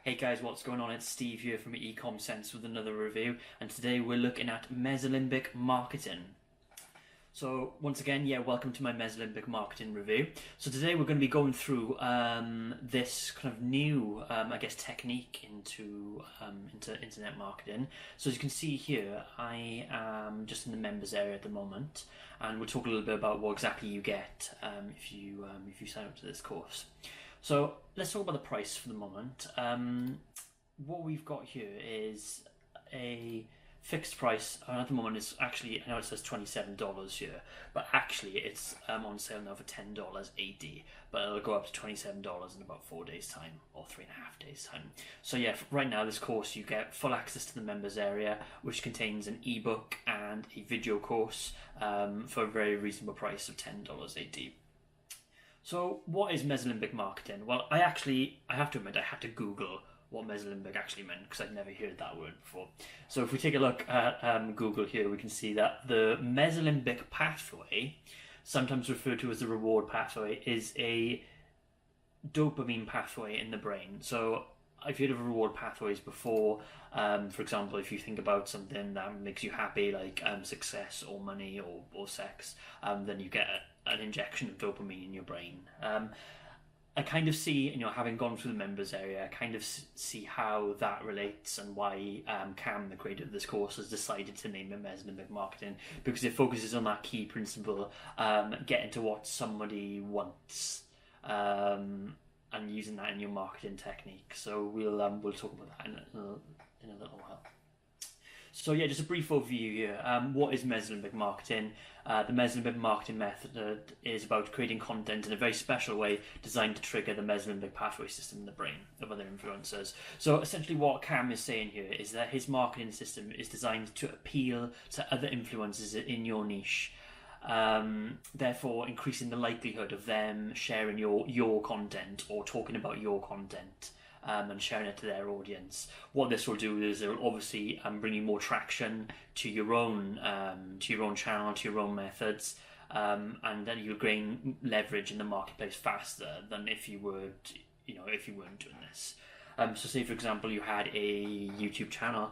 Hey guys, what's going on? It's Steve here from Ecom Sense with another review, and today we're looking at Mesolimbic Marketing. So once again, welcome to my Mesolimbic Marketing review. So today we're going to be going through this kind of new, technique into internet marketing. So as you can see here, I am just in the members area at the moment, and we'll talk a little bit about what exactly you get if you sign up to this course. So let's talk about the price for the moment. What we've got here is a fixed price. At the moment, it's actually, I know it says $27 here, but actually it's on sale now for $10 AD. But it'll go up to $27 in about 4 days' time, or 3.5 days' time. So yeah, right now this course you get full access to the members area, which contains an ebook and a video course for a very reasonable price of $10 AD. So what is Mesolimbic marketing? Well, I have to admit, I had to Google what Mesolimbic actually meant because I'd never heard that word before. So if we take a look at Google here, we can see that the Mesolimbic pathway, sometimes referred to as the reward pathway, is a dopamine pathway in the brain. So I've heard of reward pathways before. For example, if you think about something that makes you happy, like success or money or sex, then you get an injection of dopamine in your brain. I kind of see, having gone through the members area, I kind of see how that relates and why Cam, the creator of this course, has decided to name it Mesolimbic Marketing, because it focuses on that key principle, getting to what somebody wants. And using that in your marketing technique. So we'll talk about that in a little while. So yeah, just a brief overview here. What is Mesolimbic marketing? The Mesolimbic marketing method is about creating content in a very special way designed to trigger the Mesolimbic pathway system in the brain of other influencers. So essentially what Cam is saying here is that his marketing system is designed to appeal to other influencers in your niche. Therefore increasing the likelihood of them sharing your content or talking about your content and sharing it to their audience. What this will do is it will obviously bring you more traction to your own channel, to your own methods, and then you'll gain leverage in the marketplace faster than if you weren't doing this. So say for example you had a YouTube channel,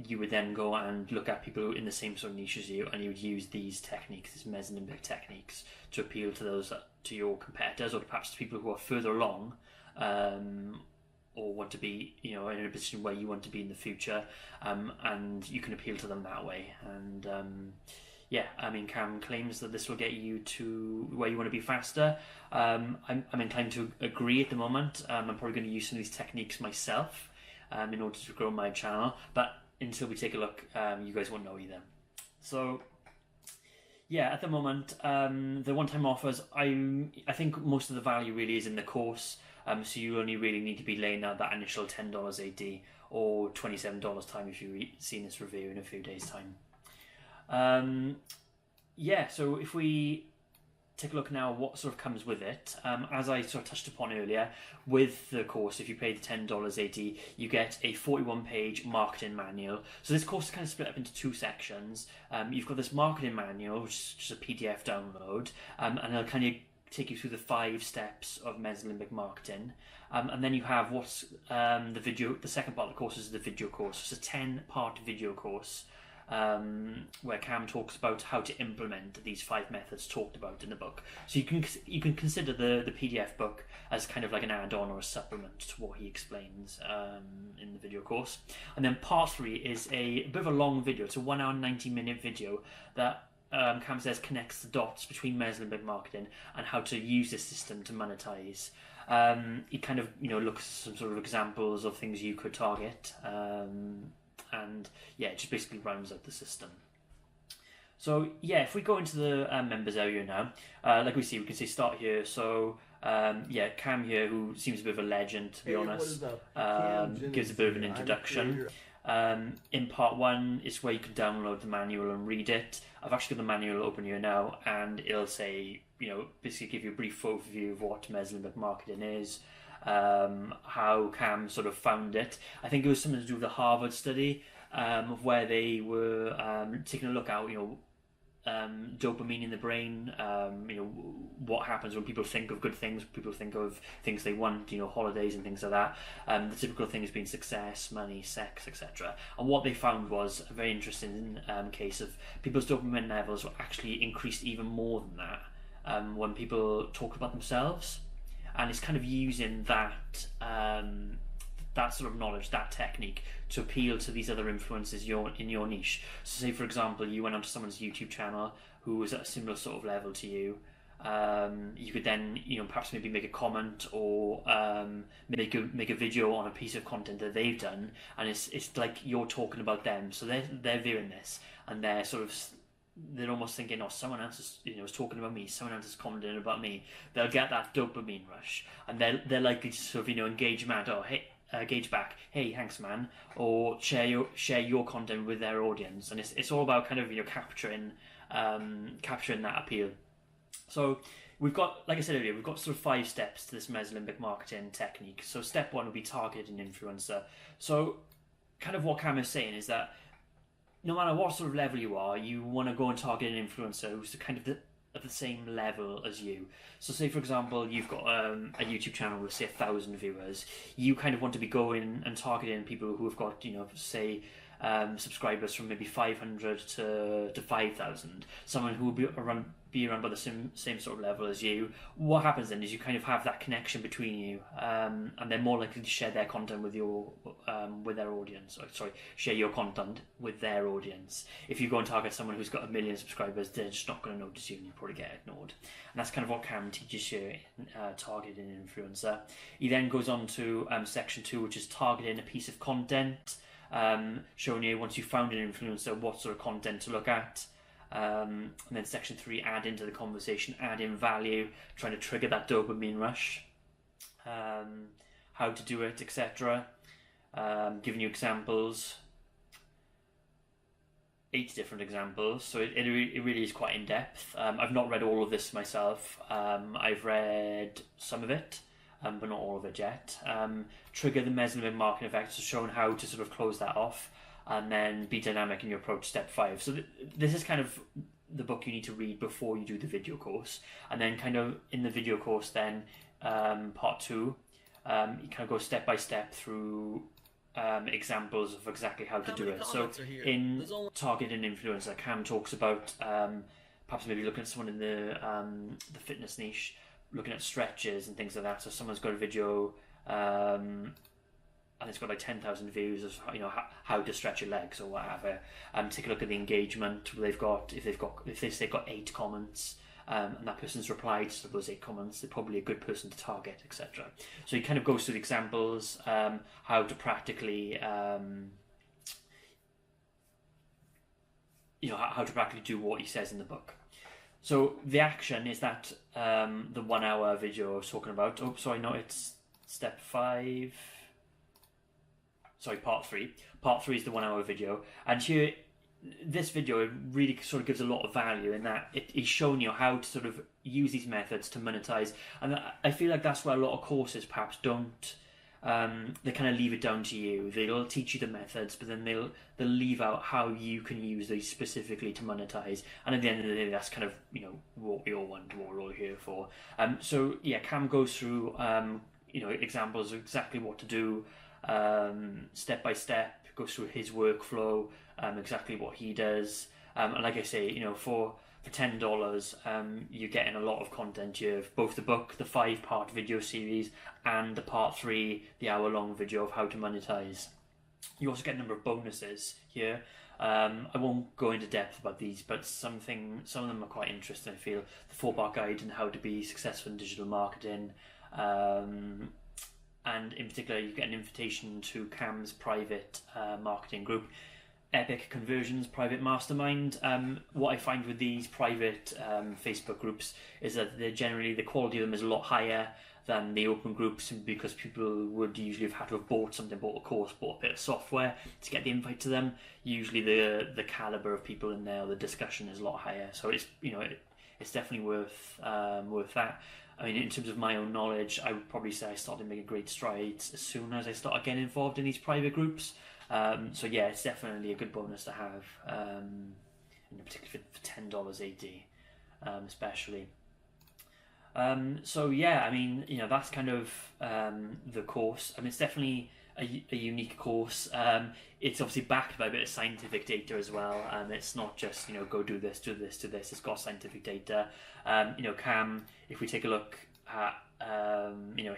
you would then go and look at people in the same sort of niche as you, and you would use these techniques, these Mesolimbic techniques, to appeal to your competitors, or perhaps to people who are further along, or want to be, in a position where you want to be in the future, and you can appeal to them that way. And Cam claims that this will get you to where you want to be faster. I'm inclined to agree at the moment. I'm probably going to use some of these techniques myself in order to grow my channel, but until we take a look, you guys won't know either. So yeah, at the moment, the one-time offers, I think most of the value really is in the course. So you only really need to be laying out that initial $10 AD or $27 time if you've seen this review in a few days' time. So if we take a look now what sort of comes with it, as I sort of touched upon earlier, with the course, if you pay the $10 AD, you get a 41-page marketing manual. So this course is kind of split up into two sections. You've got this marketing manual, which is just a PDF download, and it'll kind of take you through the 5 steps of Mesolimbic marketing. And then you have what's the second part of the course is the video course. It's a 10-part video course, where Cam talks about how to implement these 5 methods talked about in the book. So you can consider the PDF book as kind of like an add-on or a supplement to what he explains in the video course. And then part 3 is a bit of a long video. It's a 1 hour 90-minute video that Cam says connects the dots between Mesolimbic marketing and how to use this system to monetize. He kind of looks at some sort of examples of things you could target. And it just basically rounds out the system. So if we go into the members area now, like we can see start here. So Cam here, who seems a bit of a legend to be honest, gives a bit of an introduction. In part 1 is where you can download the manual and read it. I've actually got the manual open here now, and it'll say, basically give you a brief overview of what Mesolimbic marketing is, how Cam sort of found it. I think it was something to do with the Harvard study, of where they were taking a look at, dopamine in the brain. What happens when people think of good things, people think of things they want, holidays and things like that. The typical things being success, money, sex, etc. And what they found was a very interesting case of people's dopamine levels were actually increased even more than that when people talked about themselves. And it's kind of using that that sort of knowledge, that technique, to appeal to these other influencers in your niche. So say, for example, you went onto someone's YouTube channel who was at a similar sort of level to you. You could then, perhaps maybe make a comment or make a video on a piece of content that they've done, and it's like you're talking about them. So they're viewing this, and they're almost thinking, oh, someone else is talking about me, someone else is commenting about me. They'll get that dopamine rush, and they're likely to sort of engage back. Oh, hey. Gauge back, hey, thanks man, or share your content with their audience, and it's all about kind of capturing that appeal. So we've got, like I said earlier, we've got sort of 5 steps to this Mesolimbic marketing technique. So step 1 would be targeted influencer. So kind of what Cam is saying is that no matter what sort of level you are, you want to go and target an influencer who's kind of at the same level as you. So say, for example, you've got a YouTube channel with, say, 1,000 viewers. You kind of want to be going and targeting people who have got, say, subscribers from maybe 500 to 5,000. Someone who will be around by the same sort of level as you. What happens then is you kind of have that connection between you, and they're more likely to share their content with their audience. Share your content with their audience. If you go and target someone who's got 1 million subscribers, they're just not going to notice you, and you probably get ignored. And that's kind of what Cam teaches you in targeting an influencer. He then goes on to section 2, which is targeting a piece of content, showing you, once you've found an influencer, what sort of content to look at. And then section 3, add into the conversation, add in value, trying to trigger that dopamine rush, how to do it, etc. Giving you examples, 8 different examples, so it really is quite in depth. I've not read all of this myself. I've read some of it, but not all of it yet. Trigger the Mesolimbic marketing effect, so showing how to sort of close that off, and then be dynamic in your approach, step 5. So this is kind of the book you need to read before you do the video course, and then kind of in the video course then, part 2, you kind of go step by step through examples of exactly how to do it. So in targeting influencer, Cam talks about perhaps maybe looking at someone in the fitness niche, looking at stretches and things like that. So someone's got a video and it's got like 10,000 views of how to stretch your legs or whatever. Take a look at the engagement they've got. If they've got 8 comments, and that person's replied to those 8 comments, they're probably a good person to target, etc. So he kind of goes through the examples, how to practically how to practically do what he says in the book. So the action is that the 1 hour video I was talking about. Oh, sorry, no, it's step 5. Sorry, part 3. Part 3 is the 1 hour video, and here, this video, it really sort of gives a lot of value in that it's showing you how to sort of use these methods to monetize. And I feel like that's where a lot of courses perhaps don't. They kind of leave it down to you. They'll teach you the methods, but then they'll leave out how you can use these specifically to monetize. And at the end of the day, that's kind of what we all want, what we're all here for. So yeah, Cam goes through examples of exactly what to do, step by step. Goes through his workflow, exactly what he does. And like I say, for $10, you're getting a lot of content. You have both the book, the 5-part video series, and the part 3, the hour-long video of how to monetize. You also get a number of bonuses here. I won't go into depth about these, but some of them are quite interesting, I feel. The 4-part guide on how to be successful in digital marketing. And in particular, you get an invitation to Cam's private marketing group, Epic Conversions Private Mastermind. What I find with these private Facebook groups is that the quality of them is a lot higher than the open groups, because people would usually have had to have bought a course, bought a bit of software to get the invite to them. Usually the caliber of people in there, the discussion is a lot higher. So it's it's definitely worth that. I mean, in terms of my own knowledge, I would probably say I started making great strides as soon as I started getting involved in these private groups. So yeah, it's definitely a good bonus to have. particularly for $10 AD, especially. So yeah, I mean, that's kind of the course. I mean, it's definitely a unique course. It's obviously backed by a bit of scientific data as well. It's not just go do this, do this, do this. It's got scientific data. Cam, if we take a look at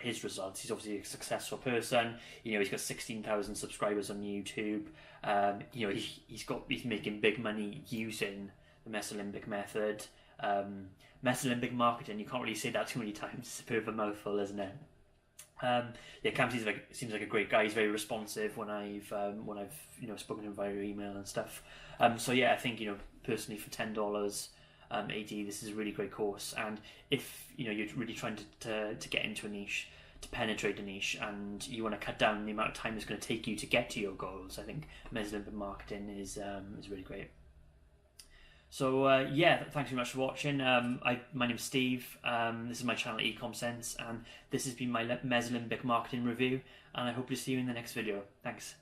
his results, he's obviously a successful person. He's got 16,000 subscribers on YouTube. He's making big money using the Mesolimbic method. Mesolimbic marketing, you can't really say that too many times. It's a bit of a mouthful, isn't it? Cam seems like a great guy. He's very responsive when I've spoken to him via email and stuff. So yeah, I think personally for $10 AD, this is a really great course. And if you're really trying to get into a niche, to penetrate a niche, and you want to cut down the amount of time it's going to take you to get to your goals, I think Mesolimbic marketing is really great. So yeah, thanks very much for watching. My name's Steve. This is my channel Ecom Sense, and this has been my Mesolimbic marketing review. And I hope to see you in the next video. Thanks.